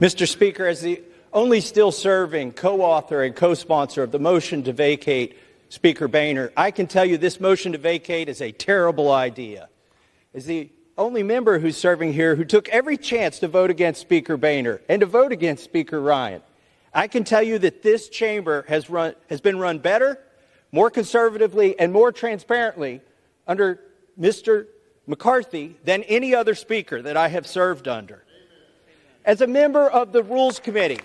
Mr. Speaker, as the only still serving co-author and co-sponsor of the motion to vacate Speaker Boehner, I can tell you this motion to vacate is a terrible idea. As the only member who's serving here who took every chance to vote against Speaker Boehner and to vote against Speaker Ryan, I can tell you that this chamber has been run better, more conservatively, and more transparently under Mr. McCarthy than any other speaker that I have served under. As a member of the Rules Committee,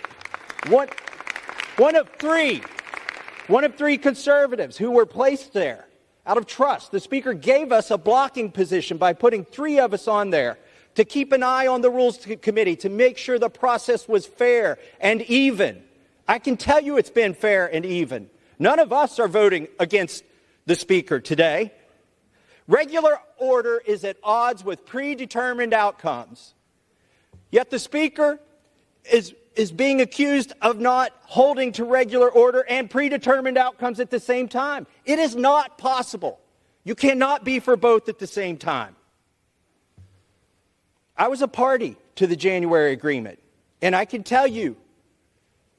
one of three conservatives who were placed there out of trust, the Speaker gave us a blocking position by putting three of us on there to keep an eye on the Rules Committee, to make sure the process was fair and even. I can tell you it's been fair and even. None of us are voting against the Speaker today. Regular order is at odds with predetermined outcomes. Yet the Speaker is being accused of not holding to regular order and predetermined outcomes at the same time. It is not possible. You cannot be for both at the same time. I was a party to the January agreement, and I can tell you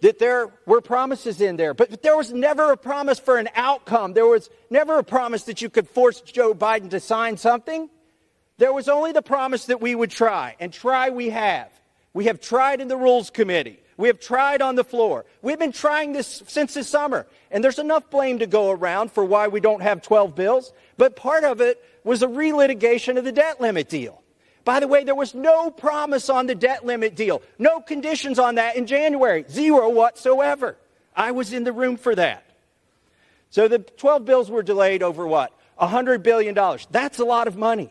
that there were promises in there, but there was never a promise for an outcome. There was never a promise that you could force Joe Biden to sign something. There was only the promise that we would try, and try we have. We have tried in the Rules Committee. We have tried on the floor. We've been trying this since the summer, and there's enough blame to go around for why we don't have 12 bills, but part of it was a relitigation of the debt limit deal. By the way, there was no promise on the debt limit deal, no conditions on that in January, zero whatsoever. I was in the room for that. So the 12 bills were delayed over what? $100 billion. That's a lot of money.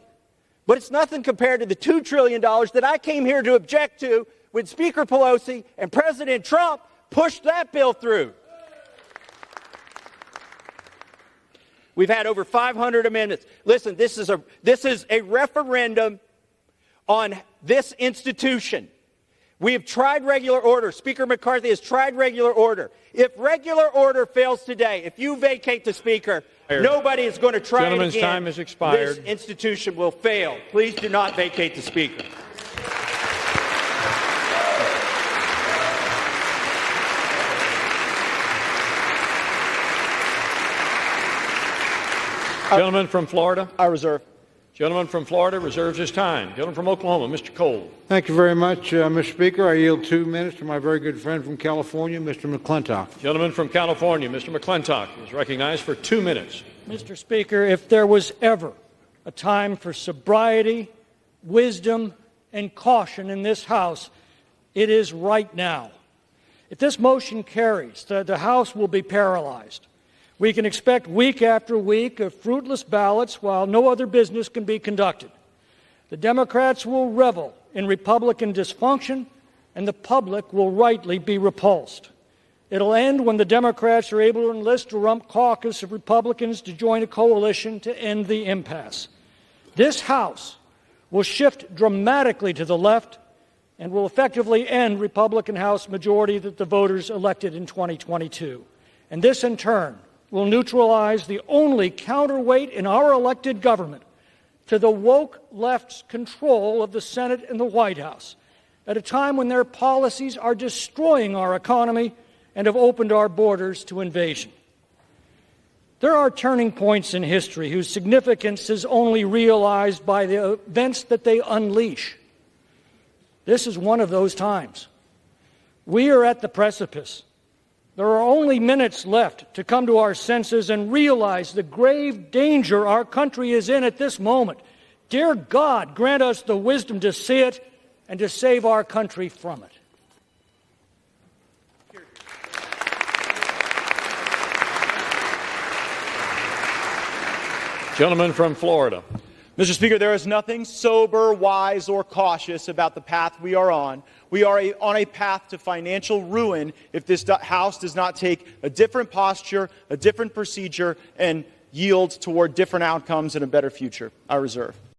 But it's nothing compared to the $2 trillion that I came here to object to when Speaker Pelosi and President Trump pushed that bill through. We've had over 500 amendments. Listen, this is a referendum on this institution. We have tried regular order. Speaker McCarthy has tried regular order. If regular order fails today, if you vacate the Speaker, nobody is going to try it again. Gentleman's time has expired. This institution will fail. Please do not vacate the Speaker. Gentleman from Florida. I reserve. Gentleman from Florida reserves his time. Gentleman from Oklahoma, Mr. Cole. Thank you very much, Mr. Speaker. I yield 2 minutes to my very good friend from California, Mr. McClintock. Gentleman from California, Mr. McClintock, is recognized for 2 minutes. Mr. Speaker, if there was ever a time for sobriety, wisdom, and caution in this House, it is right now. If this motion carries, the House will be paralyzed. We can expect week after week of fruitless ballots while no other business can be conducted. The Democrats will revel in Republican dysfunction, and the public will rightly be repulsed. It'll end when the Democrats are able to enlist a rump caucus of Republicans to join a coalition to end the impasse. This House will shift dramatically to the left and will effectively end Republican House majority that the voters elected in 2022. And this, in turn, will neutralize the only counterweight in our elected government to the woke left's control of the Senate and the White House at a time when their policies are destroying our economy and have opened our borders to invasion. There are turning points in history whose significance is only realized by the events that they unleash. This is one of those times. We are at the precipice. There are only minutes left to come to our senses and realize the grave danger our country is in at this moment. Dear God, grant us the wisdom to see it and to save our country from it. Gentleman from Florida. Mr. Speaker, there is nothing sober, wise, or cautious about the path we are on. We are on a path to financial ruin if this House does not take a different posture, a different procedure, and yield toward different outcomes and a better future. I reserve.